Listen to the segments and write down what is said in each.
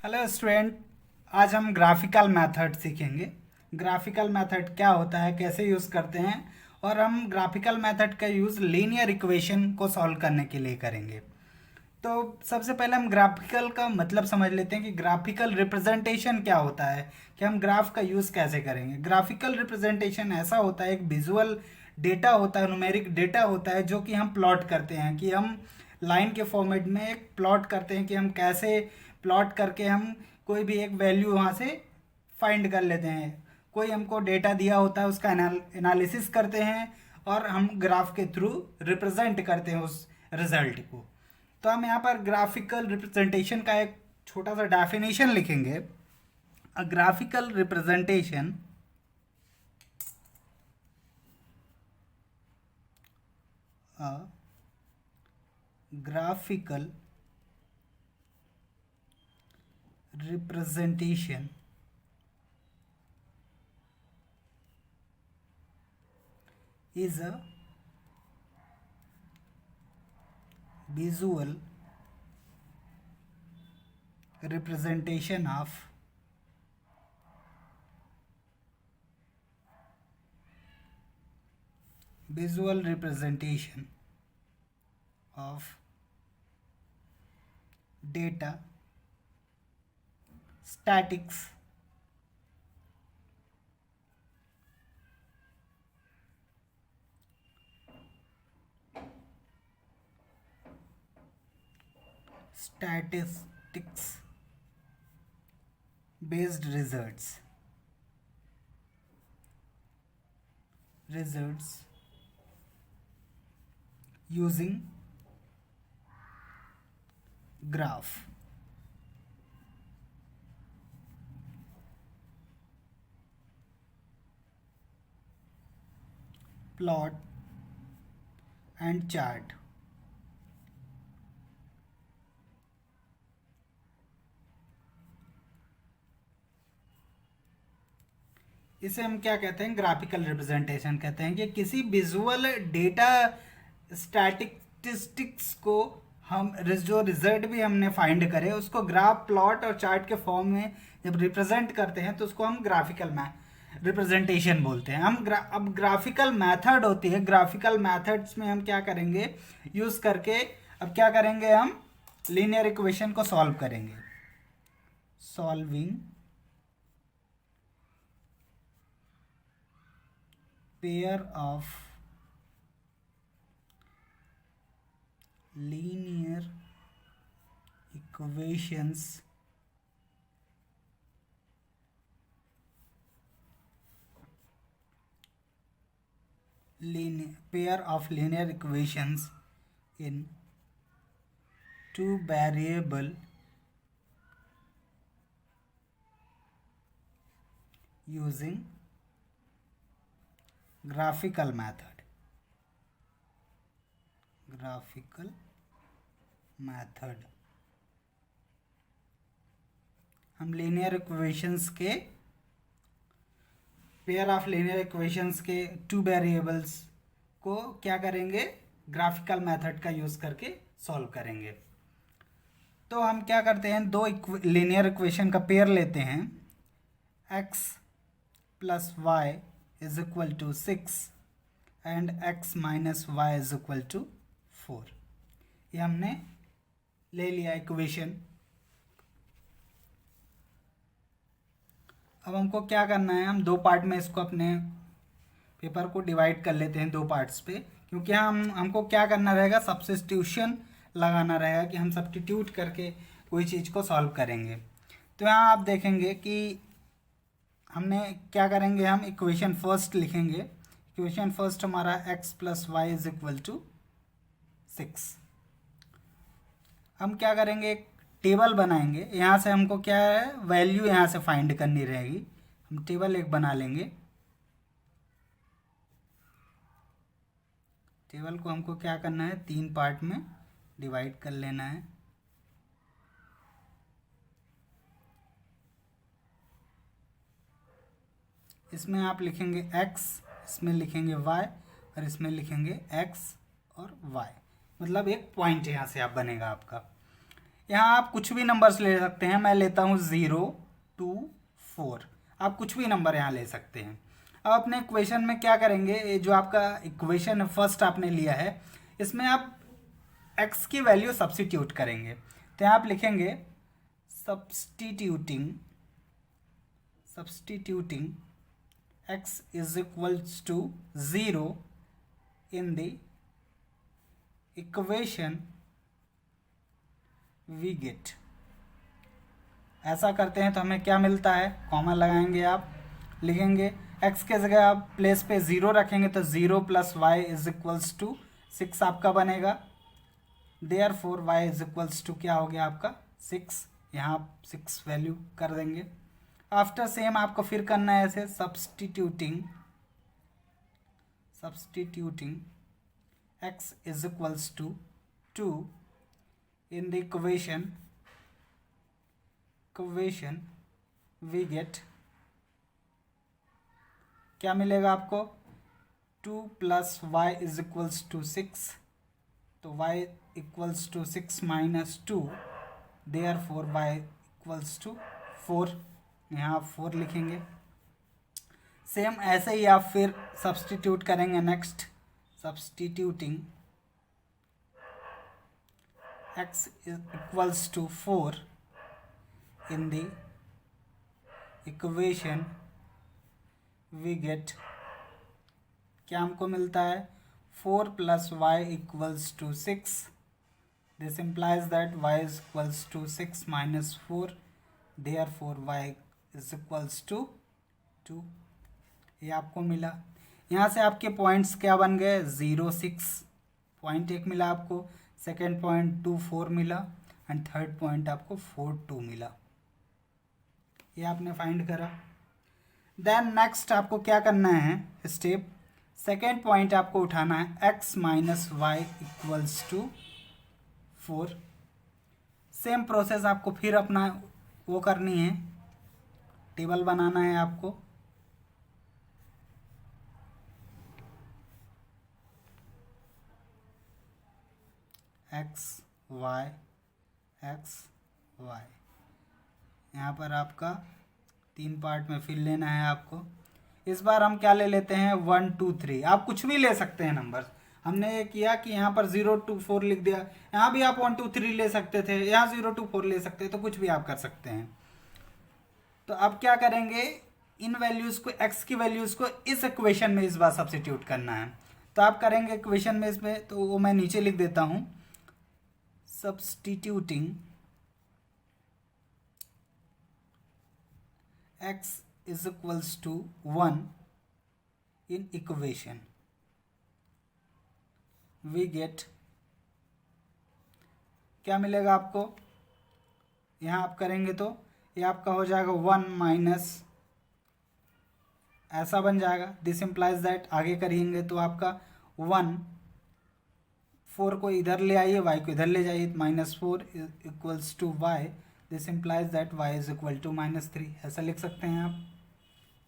Hello student, आज हम graphical method सीखेंगे। ग्राफिकल मेथड क्या होता है, कैसे यूज़ करते हैं, और हम ग्राफिकल मेथड का यूज़ लीनियर इक्वेशन को सॉल्व करने के लिए करेंगे। तो सबसे पहले हम ग्राफिकल का मतलब समझ लेते हैं कि ग्राफिकल रिप्रेजेंटेशन क्या होता है, कि हम ग्राफ का यूज़ कैसे करेंगे। ग्राफिकल रिप्रेजेंटेशन ऐसा होता है, एक विजुअल डेटा होता है, न्यूमेरिक डेटा होता है, जो कि हम प्लॉट करते हैं, कि हम लाइन के फॉर्मेट में एक प्लॉट करते हैं, कि हम कैसे प्लॉट करके हम कोई भी एक वैल्यू वहाँ से फाइंड कर लेते हैं। कोई हमको डेटा दिया होता है, उसका एनालिसिस करते हैं और हम ग्राफ के थ्रू रिप्रेजेंट करते हैं उस रिजल्ट को। तो हम यहाँ पर ग्राफिकल रिप्रेजेंटेशन का एक छोटा सा डेफिनेशन लिखेंगे। अ graphical representation a graphical representation is a visual representation of data, statics, statistics based results using graph. Plot and chart. इसे हम क्या कहते हैं, ग्राफिकल रिप्रेजेंटेशन कहते हैं, कि किसी विजुअल डेटा स्टैटिस्टिक्स को हम जो रिजल्ट भी हमने फाइंड करे उसको ग्राफ, प्लॉट और चार्ट के फॉर्म में जब रिप्रेजेंट करते हैं तो उसको हम ग्राफिकल रिप्रेजेंटेशन बोलते हैं। अब ग्राफिकल मेथड होती है, ग्राफिकल मेथड्स में हम क्या करेंगे, यूज़ करके अब क्या करेंगे, हम लीनियर इक्वेशन को सॉल्व करेंगे। Solving pair of linear equations in two variable using graphical method. हम लीनियर इक्वेशंस के पेयर ऑफ लीनियर इक्वेशंस के टू वेरिएबल्स को क्या करेंगे, ग्राफिकल मेथड का यूज़ करके सॉल्व करेंगे। तो हम क्या करते हैं, दो लीनियर इक्वेशन का पेयर लेते हैं। x plus y is equal to 6 and x minus y is equal to 4। ये हमने ले लिया इक्वेशन। अब हमको क्या करना है, हम दो पार्ट में इसको अपने पेपर को डिवाइड कर लेते हैं, दो पार्ट्स पे, क्योंकि हमको क्या करना रहेगा, सब्स्टिट्यूशन लगाना रहेगा, कि हम सब्स्टिट्यूट करके कोई चीज़ को सॉल्व करेंगे। तो यहाँ आप देखेंगे कि हमने क्या करेंगे, हम इक्वेशन फर्स्ट लिखेंगे। इक्वेशन फर्स्ट हमारा x plus y is equal to 6। हम क्या करेंगे, एक टेबल बनाएंगे। यहाँ से हमको क्या है, वैल्यू यहाँ से फाइंड करनी रहेगी। हम टेबल एक बना लेंगे। टेबल को हमको क्या करना है, 3 पार्ट में डिवाइड कर लेना है। इसमें आप लिखेंगे x, इसमें लिखेंगे y और इसमें लिखेंगे x और y, मतलब एक पॉइंट यहाँ से आप बनेगा आपका। यहाँ आप कुछ भी नंबर्स ले सकते हैं, मैं लेता हूँ 0 2 4, आप कुछ भी नंबर यहाँ ले सकते हैं। अब अपने इक्वेशन में क्या करेंगे, ये जो आपका इक्वेशन फर्स्ट आपने लिया है, इसमें आप x की वैल्यू सब्स्टिट्यूट करेंगे। तो यहाँ आप लिखेंगे substituting x is equals to 0 in the equation we get. ऐसा करते हैं तो हमें क्या मिलता है, कॉमा लगाएंगे, आप लिखेंगे x के जगह आप प्लेस पे 0 रखेंगे तो 0 plus y is equals to 6 आपका बनेगा। Therefore y is equals to क्या हो गया आपका 6, यहाँ आप 6 वैल्यू कर देंगे। आफ्टर सेम आपको फिर करना है ऐसे substituting x is equals to 2 in the equation we get, क्या मिलेगा आपको 2 plus y is equals to 6, तो y equals to 6 minus 2, therefore y equals to 4, यहाँ आप 4 लिखेंगे। सेम ऐसे ही आप फिर सब्स्टिट्यूट करेंगे। Next substituting x is equals to 4 in the equation we get, क्या हमको मिलता है 4 plus y equals to 6, this implies that y is equals to 6 minus 4, therefore y is equals to 2। ये आपको मिला। यहाँ से आपके पॉइंट्स क्या बन गए 0 6 पॉइंट एक मिला आपको, सेकेंड पॉइंट 2 4 मिला एंड थर्ड पॉइंट आपको 4 2 मिला। ये आपने फाइंड करा। देन नेक्स्ट आपको क्या करना है स्टेप, सेकेंड पॉइंट आपको उठाना है x minus y equals to 4। Same process आपको फिर अपना वो करनी है, टेबल बनाना है आपको। x y यहाँ पर आपका 3 पार्ट में फिर लेना है आपको। इस बार हम क्या ले लेते हैं 1 2 3, आप कुछ भी ले सकते हैं नंबर। हमने ये किया कि यहाँ पर 0 2 4 लिख दिया, यहाँ भी आप 1 2 3 ले सकते थे, यहाँ 0 2 4 ले सकते थे, तो कुछ भी आप कर सकते हैं। तो अब क्या करेंगे, इन वैल्यूज़ को x की वैल्यूज़ को इस इक्वेशन में इस बार सब्स्टिट्यूट करना है। तो आप करेंगे इक्वेशन में इसमें, तो वो मैं नीचे लिख देता हूँ substituting x is equals to 1 in equation we get, क्या मिलेगा आपको, यहाँ आप करेंगे तो ये आपका हो जाएगा 1 माइनस ऐसा बन जाएगा। दिस इम्प्लाइज दैट, आगे करेंगे तो आपका 1 4 को इधर ले आइए, y को इधर ले जाइए, -4 equals to y, this implies that y is equal to -3, ऐसा लिख सकते हैं आप।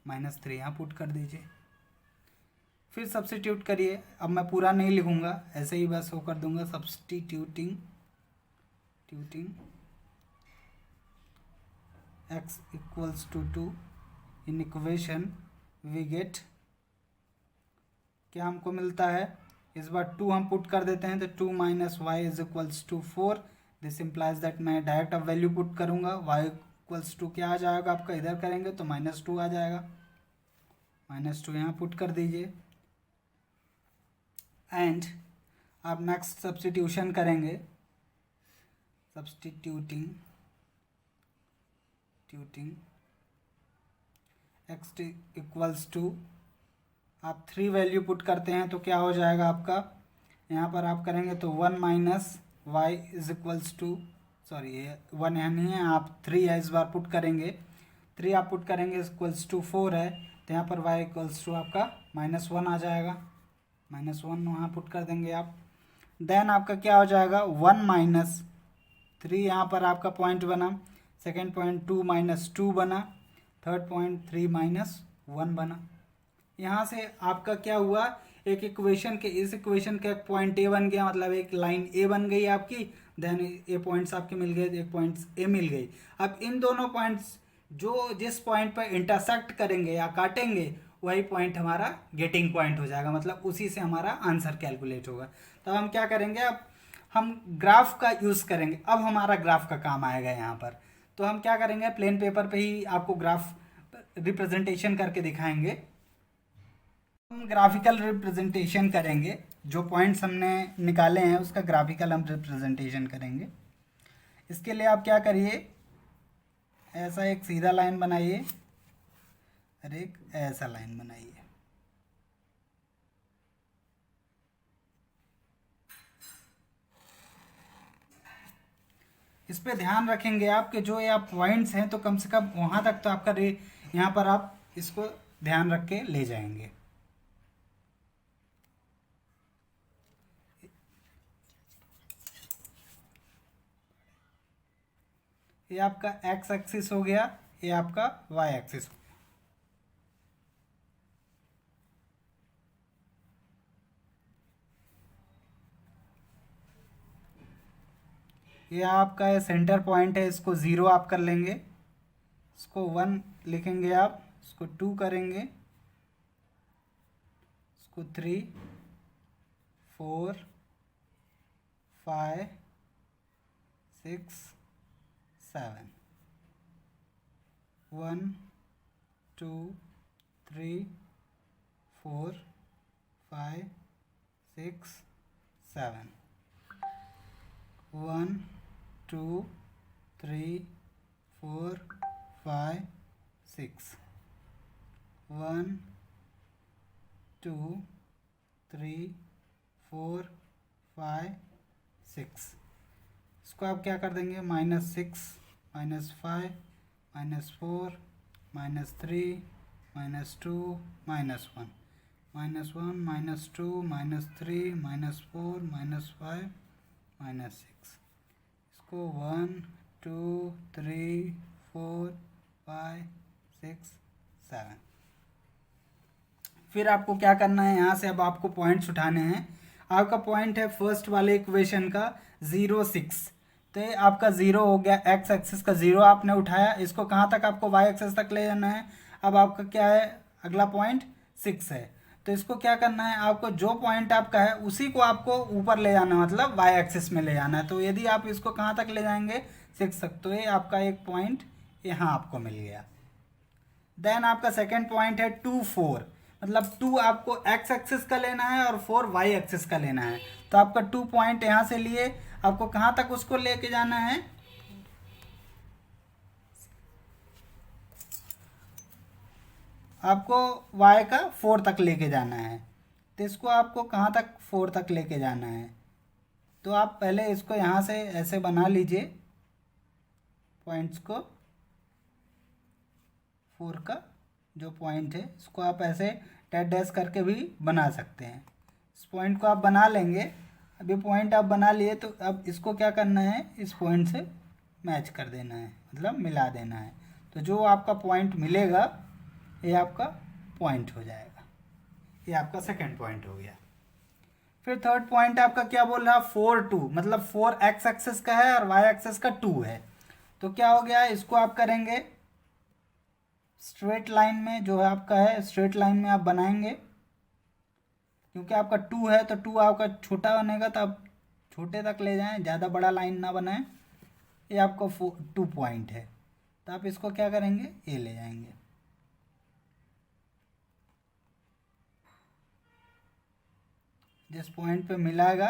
-3 यहाँ पुट कर दीजिए, फिर सब्स्टिट्यूट करिए। अब मैं पूरा नहीं लिखूंगा, ऐसे ही बस वो कर दूंगा substituting x equals to 2 in equation we get, क्या हमको मिलता है इस बार 2 हम पुट कर देते हैं, तो 2 minus y is equals to 4, this implies that मैं डायरेक्ट अब वैल्यू पुट करूंगा, y इक्वल्स टू क्या आ जाएगा आपका, इधर करेंगे तो -2 आ जाएगा, -2 यहाँ पुट कर दीजिए। एंड आप नेक्स्ट सब्स्टिट्यूशन करेंगे, सब्स्टिट्यूटिंग x इक्वल्स टू, आप 3 वैल्यू पुट करते हैं तो क्या हो जाएगा आपका, यहाँ पर आप करेंगे तो 1 minus y is equals to, sorry ये 1 यहाँ नहीं है, आप 3 है इस बार पुट करेंगे, 3 आप पुट करेंगे इक्वल्स टू 4 है, तो यहाँ पर y इक्वल्स टू आपका -1 आ जाएगा, -1 वहाँ पुट कर देंगे आप। देन आपका क्या हो जाएगा 1 माइनस 3, यहाँ पर आपका पॉइंट बना, सेकेंड पॉइंट 2 माइनस 2 बना, थर्ड पॉइंट 3 माइनस 1 बना। यहाँ से आपका क्या हुआ, एक इक्वेशन के, इस इक्वेशन का एक पॉइंट ए बन गया, मतलब एक लाइन ए बन गई आपकी, देन ए पॉइंट्स आपके मिल गए, एक पॉइंट्स ए मिल गई। अब इन दोनों पॉइंट्स जो जिस पॉइंट पर इंटरसेक्ट करेंगे या काटेंगे वही पॉइंट हमारा गेटिंग पॉइंट हो जाएगा, मतलब उसी से हमारा आंसर कैलकुलेट होगा। तो हम क्या करेंगे, अब हम ग्राफ का यूज़ करेंगे। अब हमारा ग्राफ का काम आएगा यहाँ पर। तो हम क्या करेंगे, प्लेन पेपर पे ही आपको ग्राफ रिप्रेजेंटेशन करके दिखाएंगे। हम ग्राफिकल रिप्रेजेंटेशन करेंगे, जो पॉइंट्स हमने निकाले हैं उसका ग्राफिकल हम रिप्रेजेंटेशन करेंगे। इसके लिए आप क्या करिए, ऐसा एक सीधा लाइन बनाइए और एक ऐसा लाइन बनाइए। इस पे ध्यान रखेंगे आप कि जो ये आप पॉइंट्स हैं तो कम से कम वहाँ तक तो आपका यहाँ पर आप इसको ध्यान रख के ले जाएंगे। ये आपका एक्स एक्सिस हो गया, ये आपका वाई एक्सिस हो गया। ये आपका ये सेंटर पॉइंट है, इसको 0 आप कर लेंगे, इसको 1 लिखेंगे आप, इसको 2 करेंगे, इसको 3 4 5 6 7 1 2 3 4 5 6 7 1 2 3 4 5 6 1 2 3 4 5 6। इसको आप क्या कर देंगे, -6 -5 -4 -3 -2 -1 -1 -2 -3 -4 -5 -6। इसको 1 2 3 4 5 6 7। फिर आपको क्या करना है, यहाँ से अब आपको पॉइंट्स उठाने हैं। आपका पॉइंट है फर्स्ट वाले इक्वेशन का 0 6। तो ये आपका 0 हो गया, एक्स एक्सिस का 0 आपने उठाया, इसको कहाँ तक आपको वाई एक्सिस तक ले जाना है। अब आपका क्या है, अगला पॉइंट 6 है। तो इसको क्या करना है, आपको जो पॉइंट आपका है उसी को आपको ऊपर ले जाना है, मतलब वाई एक्सिस में ले जाना है। तो यदि आप इसको कहाँ तक ले जाएंगे, 6 तक। तो ये आपका एक पॉइंट यहाँ आपको मिल गया। देन आपका सेकेंड पॉइंट है 2 4, मतलब 2 आपको एक्स एक्सिस का लेना है और 4 वाई एक्सिस का लेना है। तो आपका 2 पॉइंट यहाँ से लिए, आपको कहाँ तक उसको लेके जाना है, आपको y का 4 तक लेके जाना है। तो इसको आपको कहाँ तक 4 तक लेके जाना है, तो आप पहले इसको यहाँ से ऐसे बना लीजिए, पॉइंट्स को 4 का जो पॉइंट है इसको आप ऐसे डैश डैश करके भी बना सकते हैं। इस पॉइंट को आप बना लेंगे। अब ये पॉइंट आप बना लिए, तो अब इसको क्या करना है, इस पॉइंट से मैच कर देना है, मतलब मिला देना है। तो जो आपका पॉइंट मिलेगा ये आपका पॉइंट हो जाएगा। ये आपका सेकंड पॉइंट हो गया। फिर थर्ड पॉइंट आपका क्या बोल रहा है, 4 2, मतलब 4 एक्स एक्सिस का है और वाई एक्सिस का 2 है। तो क्या हो गया, इसको आप करेंगे स्ट्रेट लाइन में, जो है आपका है स्ट्रेट लाइन में आप बनाएंगे। क्योंकि आपका 2 है तो 2 आपका छोटा बनेगा, तो आप छोटे तक ले जाएं, ज़्यादा बड़ा लाइन ना बनाएं। ये आपका 2 पॉइंट है, तो आप इसको क्या करेंगे, ये ले जाएंगे। जिस पॉइंट पे मिलाएगा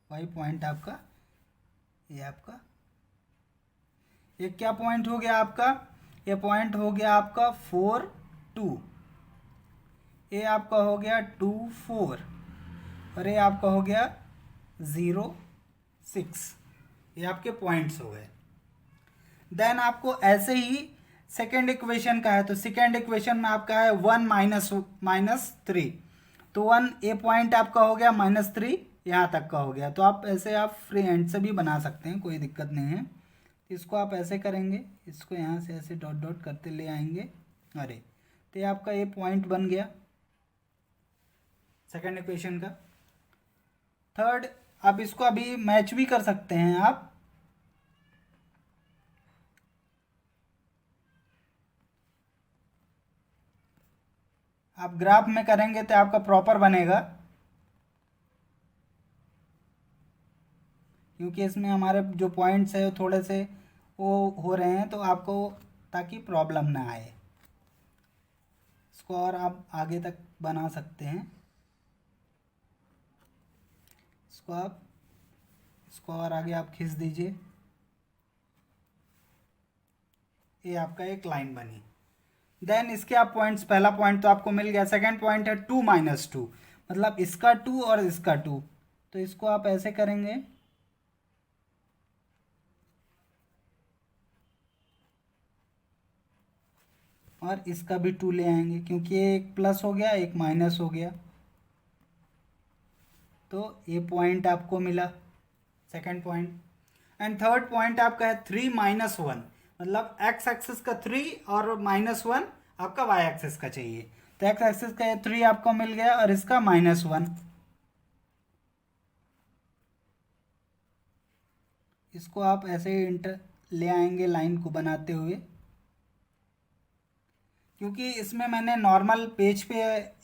वही पॉइंट आपका, ये क्या पॉइंट हो गया आपका, ये पॉइंट हो गया आपका 4 2, ये आपका हो गया 2 4, और ये आपका हो गया 0 6। ये आपके पॉइंट्स हो गए। देन आपको ऐसे ही सेकेंड इक्वेशन का है, तो सेकेंड इक्वेशन में आपका है 1 -3। तो 1 ए पॉइंट आपका हो गया, -3 यहाँ तक का हो गया। तो आप ऐसे आप फ्री हैंड से भी बना सकते हैं, कोई दिक्कत नहीं है। इसको आप ऐसे करेंगे, इसको यहाँ से ऐसे डॉट डॉट करते ले आएंगे। अरे तो ये आपका ये पॉइंट बन गया सेकेंड इक्वेशन का। थर्ड अब इसको अभी मैच भी कर सकते हैं आप। आप ग्राफ में करेंगे तो आपका प्रॉपर बनेगा, क्योंकि इसमें हमारे जो पॉइंट्स है वो थोड़े से वो हो रहे हैं, तो आपको ताकि प्रॉब्लम ना आए। इसको और आप आगे तक बना सकते हैं। इसको और आगे आप खींच दीजिए। ये आपका एक लाइन बनी। देन इसके आप पॉइंट्स, पहला पॉइंट तो आपको मिल गया। सेकंड पॉइंट है 2 - 2, मतलब इसका 2 और इसका 2। तो इसको आप ऐसे करेंगे, और इसका भी 2 ले आएंगे, क्योंकि ये एक प्लस हो गया एक माइनस हो गया। तो ये पॉइंट आपको मिला, second point. And third point आपका है 3 - 1, मतलब एक्स एक्सिस का 3 और -1 आपका वाई एक्सिस का चाहिए। तो एक्स एक्सिस का ये 3 आपको मिल गया और इसका -1। इसको आप ऐसे इंटर ले आएंगे लाइन को बनाते हुए, क्योंकि इसमें मैंने नॉर्मल पेज पे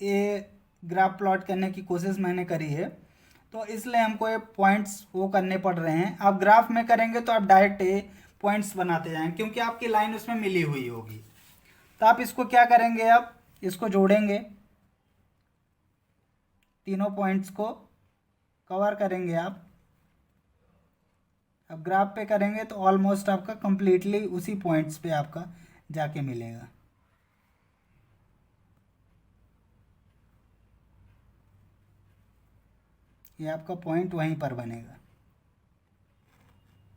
ये ग्राफ प्लॉट करने की कोशिश मैंने करी है, तो इसलिए हमको ये पॉइंट्स वो करने पड़ रहे हैं। आप ग्राफ में करेंगे तो आप डायरेक्ट ये पॉइंट्स बनाते जाएंगे, क्योंकि आपकी लाइन उसमें मिली हुई होगी। तो आप इसको क्या करेंगे, आप इसको जोड़ेंगे, तीनों पॉइंट्स को कवर करेंगे आप। अब ग्राफ पे करेंगे तो ऑलमोस्ट आपका कंप्लीटली उसी पॉइंट्स पे आपका जाके मिलेगा। ये आपका पॉइंट वहीं पर बनेगा।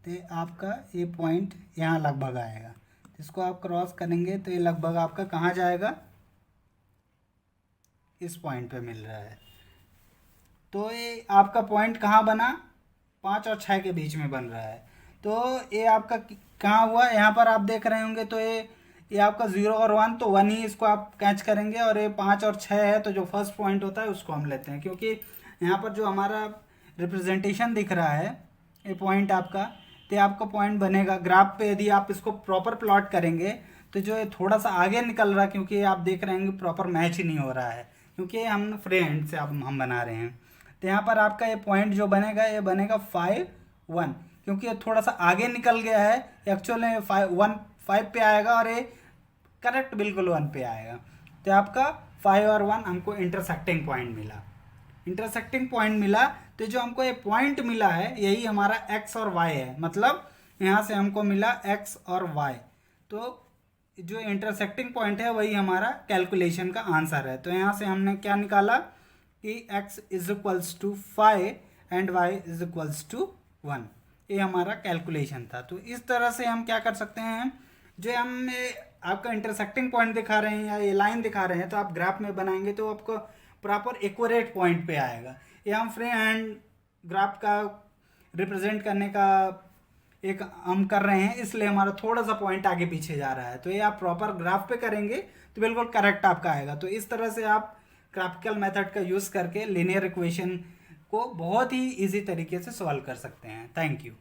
तो आपका ये पॉइंट यहाँ लगभग आएगा। इसको आप क्रॉस करेंगे तो ये लगभग आपका कहाँ जाएगा, इस पॉइंट पे मिल रहा है। तो ये आपका पॉइंट कहाँ बना, 5 और 6 के बीच में बन रहा है। तो ये आपका कहाँ हुआ, यहाँ पर आप देख रहे होंगे। तो ये आपका 0 और 1, तो 1 ही इसको आप कैच करेंगे, और ये 5 और 6 है, तो जो फर्स्ट पॉइंट होता है उसको हम लेते हैं, क्योंकि यहाँ पर जो हमारा रिप्रेजेंटेशन दिख रहा है ये पॉइंट आपका, तो आपका पॉइंट बनेगा। ग्राफ पे यदि आप इसको प्रॉपर प्लॉट करेंगे तो जो ये थोड़ा सा आगे निकल रहा है, क्योंकि आप देख रहे हैं प्रॉपर मैच ही नहीं हो रहा है, क्योंकि हम फ्री हैंड से अब हम बना रहे हैं। तो यहाँ पर आपका ये पॉइंट जो बनेगा ये बनेगा 5 1, क्योंकि ये थोड़ा सा आगे निकल गया है। एक्चुअली 5 पे आएगा और ये करेक्ट बिल्कुल 1 पे आएगा। तो आपका 5 और 1 हमको इंटरसेक्टिंग पॉइंट मिला। इंटरसेक्टिंग पॉइंट मिला, तो जो हमको ये पॉइंट मिला है यही हमारा एक्स और वाई है, मतलब यहाँ से हमको मिला एक्स और वाई। तो जो इंटरसेक्टिंग पॉइंट है वही हमारा कैलकुलेशन का आंसर है। तो यहाँ से हमने क्या निकाला कि x = 5 एंड y = 1। ये हमारा कैलकुलेशन था। तो इस तरह से हम क्या कर सकते हैं, जो हम आपका इंटरसेक्टिंग पॉइंट दिखा रहे हैं या ये लाइन दिखा रहे हैं, तो आप ग्राफ में बनाएंगे तो आपको प्रॉपर एक्यूरेट पॉइंट पे आएगा। ये हम फ्री हैंड ग्राफ का रिप्रेजेंट करने का एक हम कर रहे हैं, इसलिए हमारा थोड़ा सा पॉइंट आगे पीछे जा रहा है। तो ये आप प्रॉपर ग्राफ पे करेंगे तो बिल्कुल करेक्ट आपका आएगा। तो इस तरह से आप ग्राफिकल मेथड का यूज़ करके लीनियर इक्वेशन को बहुत ही इजी तरीके से सॉल्व कर सकते हैं। Thank you.